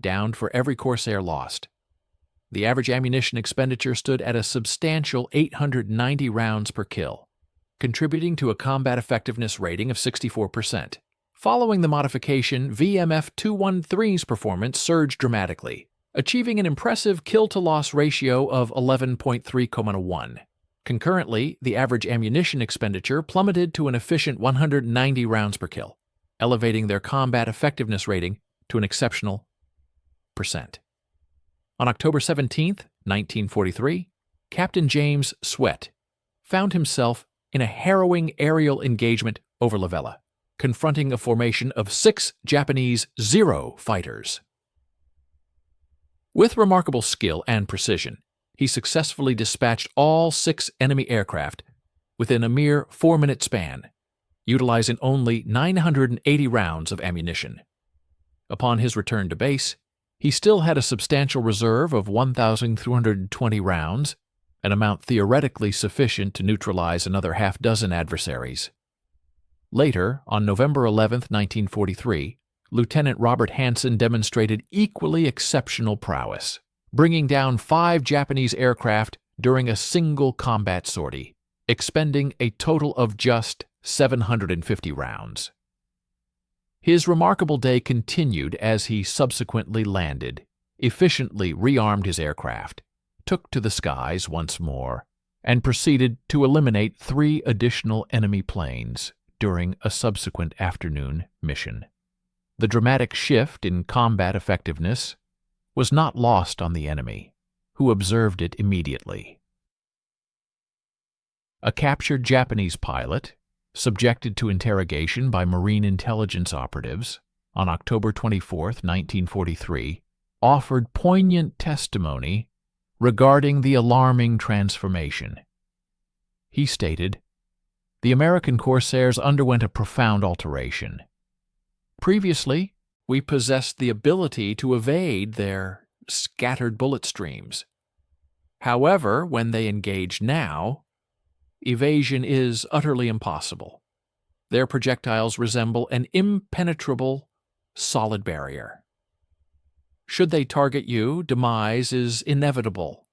downed for every Corsair lost. The average ammunition expenditure stood at a substantial 890 rounds per kill, contributing to a combat effectiveness rating of 64%. Following the modification, VMF 213's performance surged dramatically, achieving an impressive kill-to-loss ratio of 11.3:1. Concurrently, the average ammunition expenditure plummeted to an efficient 190 rounds per kill, elevating their combat effectiveness rating to an exceptional %. On October 17, 1943, Captain James Sweat found himself in a harrowing aerial engagement over Lavella, confronting a formation of 6 Japanese Zero fighters. With remarkable skill and precision, he successfully dispatched all 6 enemy aircraft within a mere 4-minute span, utilizing only 980 rounds of ammunition. Upon his return to base, he still had a substantial reserve of 1,320 rounds, an amount theoretically sufficient to neutralize another half-dozen adversaries. Later, on November 11, 1943, Lieutenant Robert Hansen demonstrated equally exceptional prowess, bringing down 5 Japanese aircraft during a single combat sortie, expending a total of just 750 rounds. His remarkable day continued as he subsequently landed, efficiently rearmed his aircraft, took to the skies once more, and proceeded to eliminate 3 additional enemy planes during a subsequent afternoon mission. The dramatic shift in combat effectiveness was not lost on the enemy, who observed it immediately. A captured Japanese pilot, subjected to interrogation by Marine intelligence operatives on October 24, 1943, offered poignant testimony regarding the alarming transformation. He stated, "The American Corsairs underwent a profound alteration. Previously, we possessed the ability to evade their scattered bullet streams. However, when they engage now, evasion is utterly impossible. Their projectiles resemble an impenetrable, solid barrier. Should they target you, demise is inevitable.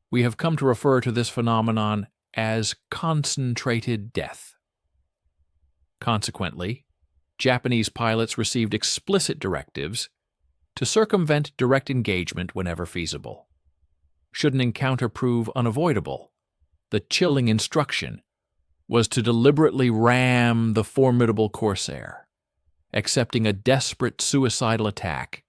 We have come to refer to this phenomenon as concentrated death." Consequently, Japanese pilots received explicit directives to circumvent direct engagement whenever feasible. Should an encounter prove unavoidable, the chilling instruction was to deliberately ram the formidable Corsair, accepting a desperate suicidal attack,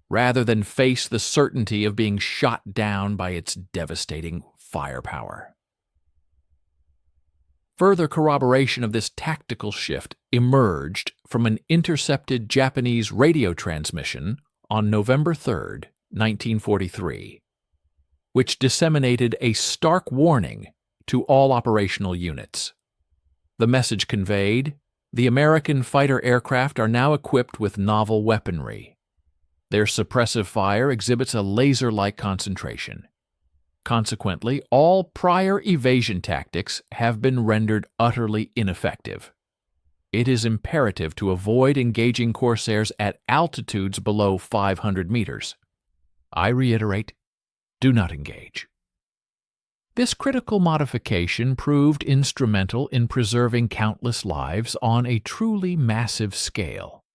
rather than face the certainty of being shot down by its devastating firepower. Further corroboration of this tactical shift emerged from an intercepted Japanese radio transmission on November 3, 1943, which disseminated a stark warning to all operational units. The message conveyed, "The American fighter aircraft are now equipped with novel weaponry. Their suppressive fire exhibits a laser-like concentration. Consequently, all prior evasion tactics have been rendered utterly ineffective. It is imperative to avoid engaging Corsairs at altitudes below 500 meters. I reiterate, do not engage." This critical modification proved instrumental in preserving countless lives on a truly massive scale.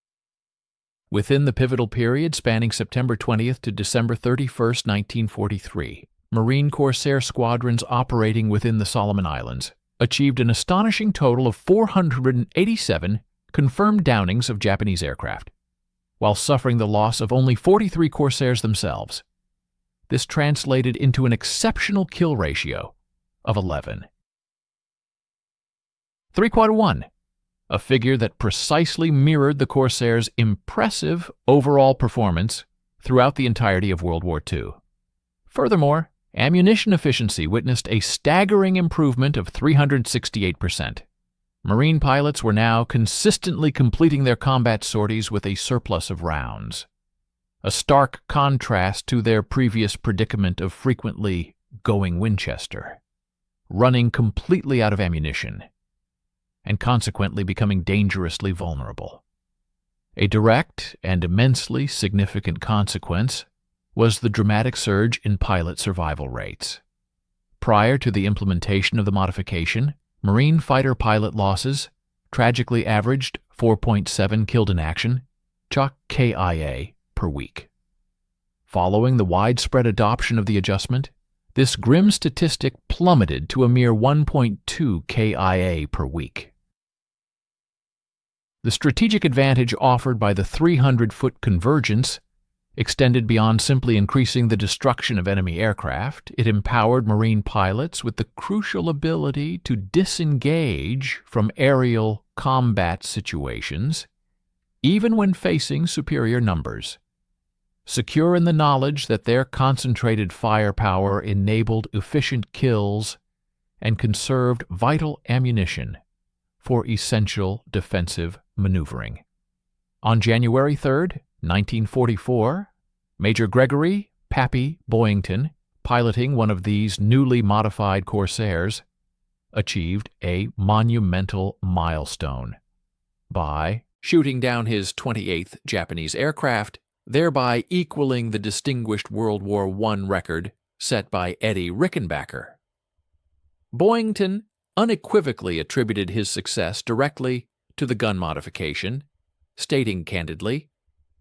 Within the pivotal period spanning September 20th to December 31st, 1943, Marine Corsair squadrons operating within the Solomon Islands achieved an astonishing total of 487 confirmed downings of Japanese aircraft, while suffering the loss of only 43 Corsairs themselves. This translated into an exceptional kill ratio of 11. 3:1, a figure that precisely mirrored the Corsairs' impressive overall performance throughout the entirety of World War II. Furthermore, ammunition efficiency witnessed a staggering improvement of 368%. Marine pilots were now consistently completing their combat sorties with a surplus of rounds, a stark contrast to their previous predicament of frequently going Winchester, running completely out of ammunition, and consequently becoming dangerously vulnerable. A direct and immensely significant consequence was the dramatic surge in pilot survival rates. Prior to the implementation of the modification, Marine fighter pilot losses tragically averaged 4.7 killed in action, KIA, per week. Following the widespread adoption of the adjustment, this grim statistic plummeted to a mere 1.2 KIA per week. The strategic advantage offered by the 300-foot convergence extended beyond simply increasing the destruction of enemy aircraft. It empowered Marine pilots with the crucial ability to disengage from aerial combat situations, even when facing superior numbers, secure in the knowledge that their concentrated firepower enabled efficient kills and conserved vital ammunition for essential defensive maneuvering. On January 3, 1944, Major Gregory "Pappy" Boyington, piloting one of these newly modified Corsairs, achieved a monumental milestone by shooting down his 28th Japanese aircraft, thereby equaling the distinguished World War I record set by Eddie Rickenbacker. Boyington unequivocally attributed his success directly to the gun modification, stating candidly,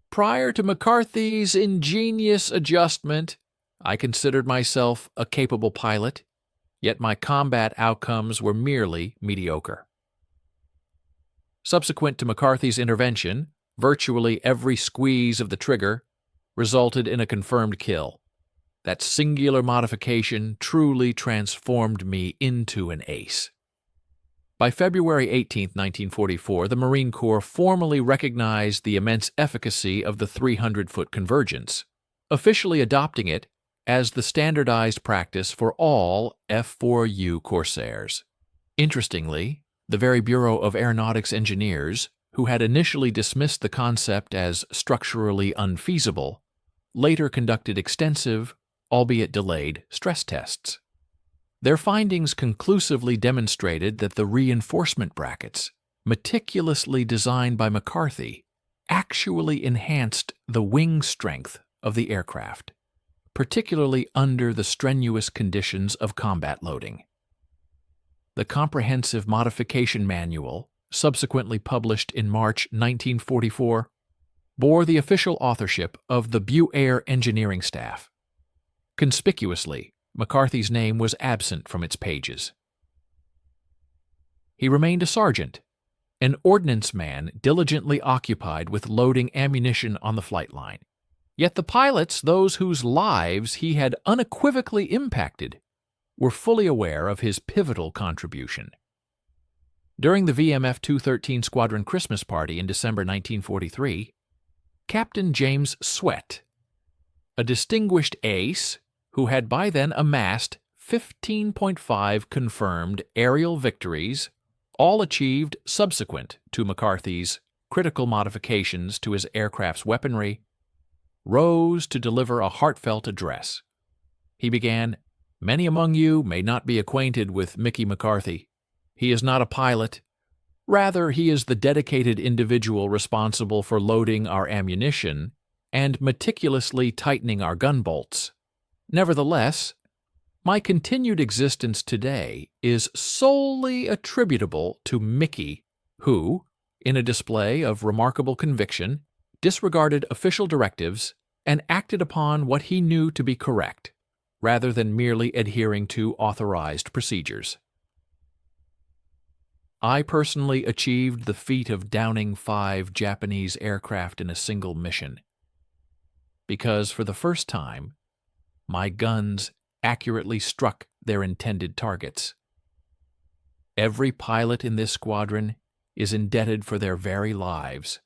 "Prior to McCarthy's ingenious adjustment, I considered myself a capable pilot, yet my combat outcomes were merely mediocre." Subsequent to McCarthy's intervention, virtually every squeeze of the trigger resulted in a confirmed kill. That singular modification truly transformed me into an ace. By February 18, 1944, the Marine Corps formally recognized the immense efficacy of the 300-foot convergence, officially adopting it as the standardized practice for all F-4U Corsairs. Interestingly, the very Bureau of Aeronautics Engineers, who had initially dismissed the concept as structurally unfeasible, later conducted extensive, albeit delayed, stress tests. Their findings conclusively demonstrated that the reinforcement brackets, meticulously designed by McCarthy, actually enhanced the wing strength of the aircraft, particularly under the strenuous conditions of combat loading. The comprehensive modification manual, subsequently published in March 1944, bore the official authorship of the BuAer engineering staff. Conspicuously, McCarthy's name was absent from its pages. He remained a sergeant, an ordnance man diligently occupied with loading ammunition on the flight line. Yet the pilots, those whose lives he had unequivocally impacted, were fully aware of his pivotal contribution. During the VMF 213 Squadron Christmas party in December 1943, Captain James Sweat, a distinguished ace who had by then amassed 15.5 confirmed aerial victories, all achieved subsequent to McCarthy's critical modifications to his aircraft's weaponry, rose to deliver a heartfelt address. He began, "Many among you may not be acquainted with Mickey McCarthy. He is not a pilot. Rather, he is the dedicated individual responsible for loading our ammunition and meticulously tightening our gun bolts. Nevertheless, my continued existence today is solely attributable to Mickey, who, in a display of remarkable conviction, disregarded official directives and acted upon what he knew to be correct, rather than merely adhering to authorized procedures. I personally achieved the feat of downing 5 Japanese aircraft in a single mission, because for the first time, my guns accurately struck their intended targets. Every pilot in this squadron is indebted for their very lives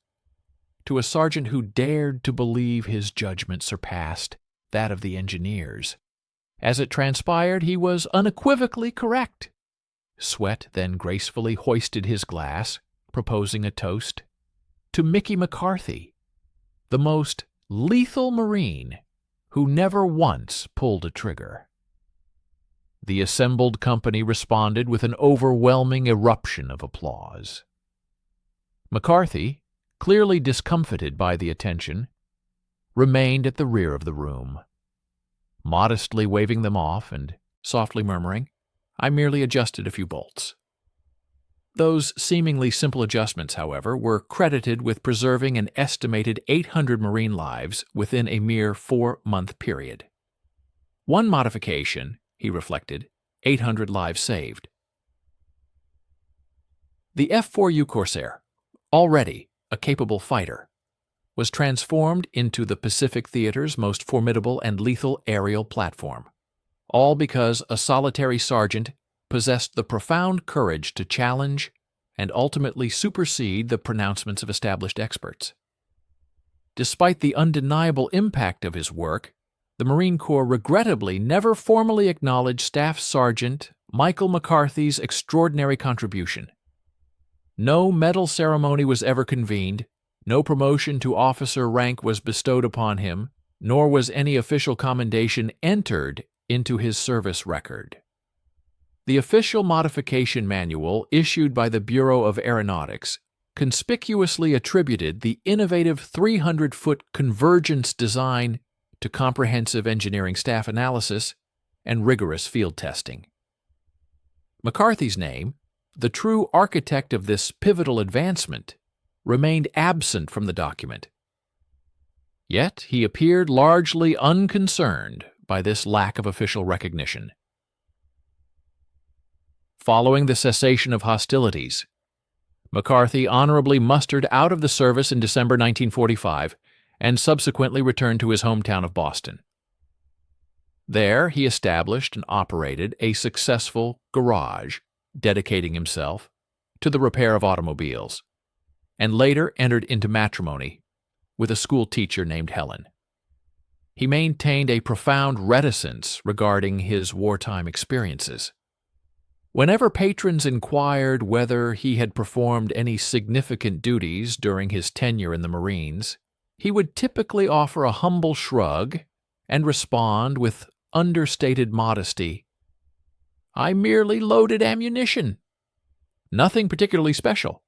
to a sergeant who dared to believe his judgment surpassed that of the engineers. As it transpired, he was unequivocally correct. Sweat then gracefully hoisted his glass, proposing a toast to Mickey McCarthy, the most lethal Marine who never once pulled a trigger. The assembled company responded with an overwhelming eruption of applause. McCarthy, clearly discomfited by the attention, remained at the rear of the room. Modestly waving them off and softly murmuring, I merely adjusted a few bolts. Those seemingly simple adjustments, however, were credited with preserving an estimated 800 marine lives within a mere 4-month period. One modification, he reflected, 800 lives saved. The F-4U Corsair, already a capable fighter, was transformed into the Pacific Theater's most formidable and lethal aerial platform, all because a solitary sergeant possessed the profound courage to challenge and ultimately supersede the pronouncements of established experts. Despite the undeniable impact of his work, the Marine Corps regrettably never formally acknowledged Staff Sergeant Michael McCarthy's extraordinary contribution. No medal ceremony was ever convened, no promotion to officer rank was bestowed upon him, nor was any official commendation entered into his service record. The official modification manual issued by the Bureau of Aeronautics conspicuously attributed the innovative 300-foot convergence design to comprehensive engineering staff analysis and rigorous field testing. McCarthy's name, the true architect of this pivotal advancement, remained absent from the document. Yet he appeared largely unconcerned by this lack of official recognition. Following the cessation of hostilities, McCarthy honorably mustered out of the service in December 1945 and subsequently returned to his hometown of Boston. There he established and operated a successful garage, dedicating himself to the repair of automobiles, and later entered into matrimony with a school teacher named Helen. He maintained a profound reticence regarding his wartime experiences. Whenever patrons inquired whether he had performed any significant duties during his tenure in the Marines, he would typically offer a humble shrug and respond with understated modesty, "I merely loaded ammunition. Nothing particularly special."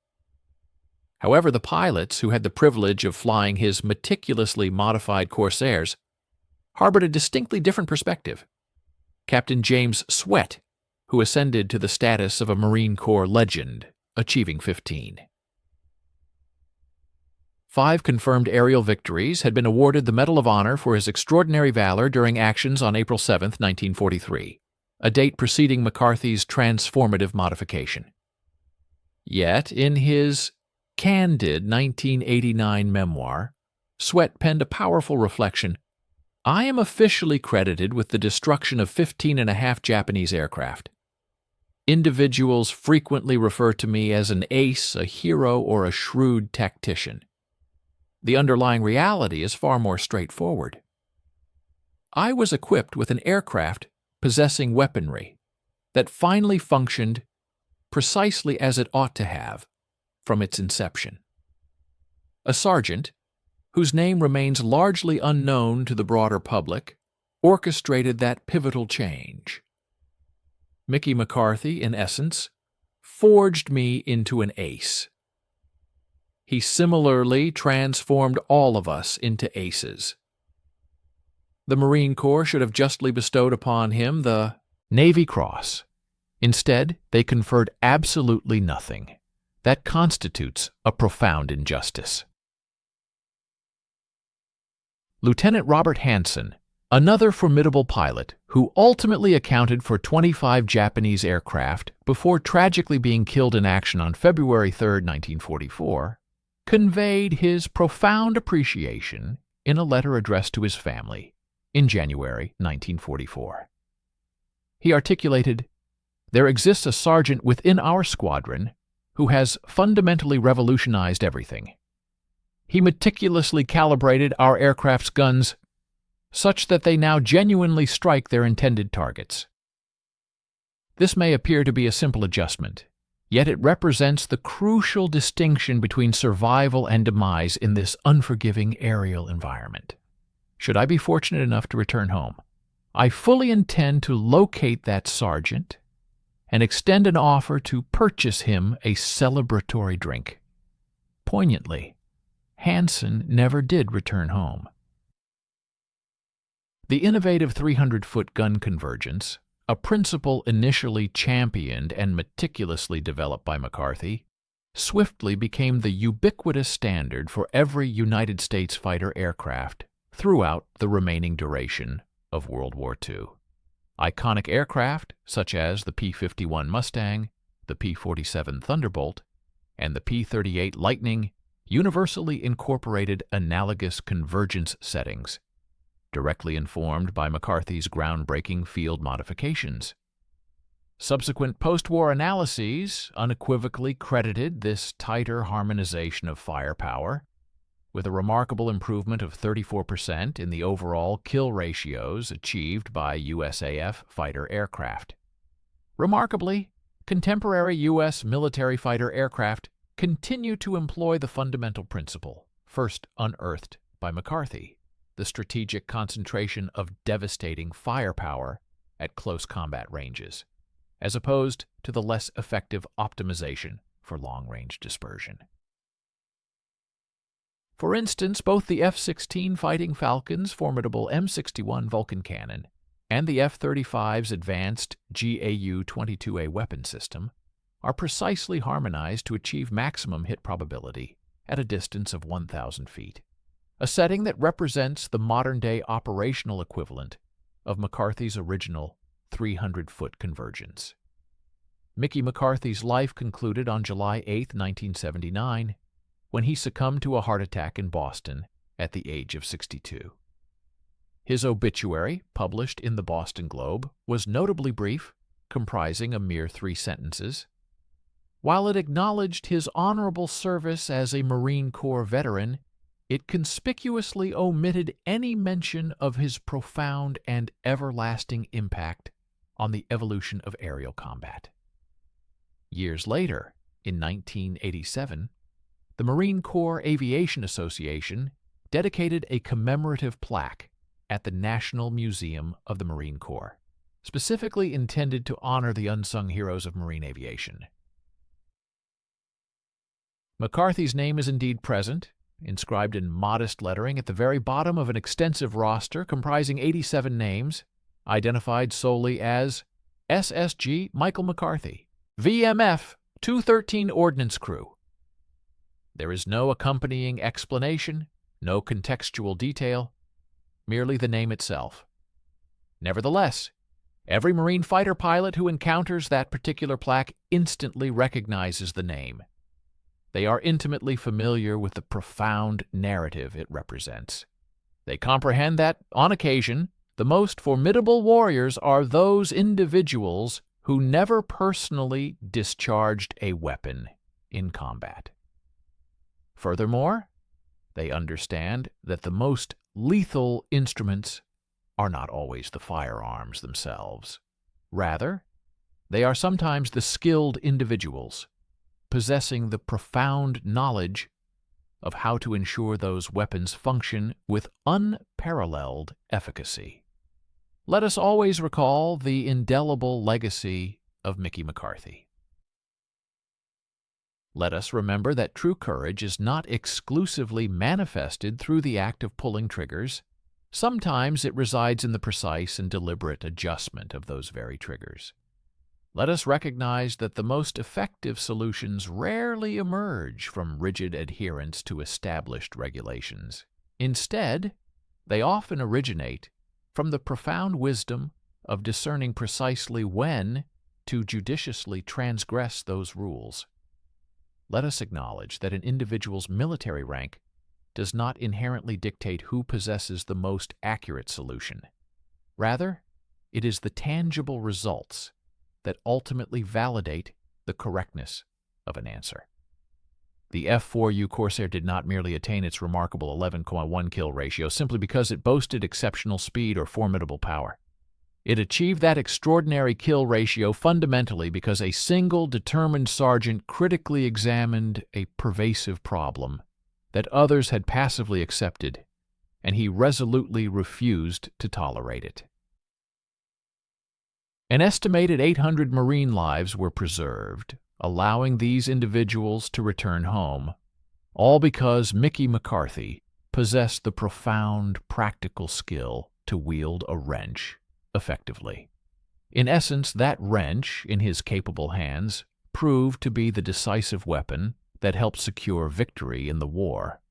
However, the pilots who had the privilege of flying his meticulously modified Corsairs harbored a distinctly different perspective. Captain James Sweat, who ascended to the status of a Marine Corps legend, achieving 15. 5 confirmed aerial victories had been awarded the Medal of Honor for his extraordinary valor during actions on April 7, 1943, a date preceding McCarthy's transformative modification. Yet, in his candid 1989 memoir, Sweat penned a powerful reflection, "I am officially credited with the destruction of 15.5 Japanese aircraft. Individuals frequently refer to me as an ace, a hero, or a shrewd tactician. The underlying reality is far more straightforward. I was equipped with an aircraft possessing weaponry that finally functioned precisely as it ought to have from its inception. A sergeant, whose name remains largely unknown to the broader public, orchestrated that pivotal change. Mickey McCarthy, in essence, forged me into an ace. He similarly transformed all of us into aces. The Marine Corps should have justly bestowed upon him the Navy Cross. Instead, they conferred absolutely nothing. That constitutes a profound injustice." Lieutenant Robert Hansen, another formidable pilot who ultimately accounted for 25 Japanese aircraft before tragically being killed in action on February 3, 1944, conveyed his profound appreciation in a letter addressed to his family in January 1944. He articulated, "There exists a sergeant within our squadron who has fundamentally revolutionized everything. He meticulously calibrated our aircraft's guns such that they now genuinely strike their intended targets. This may appear to be a simple adjustment, yet it represents the crucial distinction between survival and demise in this unforgiving aerial environment. Should I be fortunate enough to return home, I fully intend to locate that sergeant and extend an offer to purchase him a celebratory drink." Poignantly, Hansen never did return home. The innovative 300-foot gun convergence, A principle initially championed and meticulously developed by McCarthy swiftly became the ubiquitous standard for every United States fighter aircraft throughout the remaining duration of World War II. Iconic aircraft such as the P-51 Mustang, the P-47 Thunderbolt, and the P-38 Lightning universally incorporated analogous convergence settings, directly informed by McCarthy's groundbreaking field modifications. Subsequent post-war analyses unequivocally credited this tighter harmonization of firepower, with a remarkable improvement of 34% in the overall kill ratios achieved by USAF fighter aircraft. Remarkably, contemporary U.S. military fighter aircraft continue to employ the fundamental principle, first unearthed by McCarthy, the strategic concentration of devastating firepower at close combat ranges, as opposed to the less effective optimization for long-range dispersion. For instance, both the F-16 Fighting Falcon's formidable M61 Vulcan cannon and the F-35's advanced GAU-22A weapon system are precisely harmonized to achieve maximum hit probability at a distance of 1,000 feet, a setting that represents the modern-day operational equivalent of McCarthy's original 300-foot convergence. Mickey McCarthy's life concluded on July 8, 1979, when he succumbed to a heart attack in Boston at the age of 62. His obituary, published in the Boston Globe, was notably brief, comprising a mere 3 sentences. While it acknowledged his honorable service as a Marine Corps veteran, it conspicuously omitted any mention of his profound and everlasting impact on the evolution of aerial combat. Years later, in 1987, the Marine Corps Aviation Association dedicated a commemorative plaque at the National Museum of the Marine Corps, specifically intended to honor the unsung heroes of marine aviation. McCarthy's name is indeed present, inscribed in modest lettering at the very bottom of an extensive roster comprising 87 names, identified solely as SSG Michael McCarthy, VMF 213 Ordnance Crew. There is no accompanying explanation, no contextual detail, merely the name itself. Nevertheless, every Marine fighter pilot who encounters that particular plaque instantly recognizes the name. They are intimately familiar with the profound narrative it represents. They comprehend that, on occasion, the most formidable warriors are those individuals who never personally discharged a weapon in combat. Furthermore, they understand that the most lethal instruments are not always the firearms themselves. Rather, they are sometimes the skilled individuals possessing the profound knowledge of how to ensure those weapons function with unparalleled efficacy. Let us always recall the indelible legacy of Mickey McCarthy. Let us remember that true courage is not exclusively manifested through the act of pulling triggers. Sometimes it resides in the precise and deliberate adjustment of those very triggers. Let us recognize that the most effective solutions rarely emerge from rigid adherence to established regulations. Instead, they often originate from the profound wisdom of discerning precisely when to judiciously transgress those rules. Let us acknowledge that an individual's military rank does not inherently dictate who possesses the most accurate solution. Rather, it is the tangible results that ultimately validate the correctness of an answer. The F-4U Corsair did not merely attain its remarkable 11.1 kill ratio simply because it boasted exceptional speed or formidable power. It achieved that extraordinary kill ratio fundamentally because a single determined sergeant critically examined a pervasive problem that others had passively accepted, and he resolutely refused to tolerate it. An estimated 800 Marine lives were preserved, allowing these individuals to return home, all because Mickey McCarthy possessed the profound practical skill to wield a wrench effectively. In essence, that wrench, in his capable hands, proved to be the decisive weapon that helped secure victory in the war.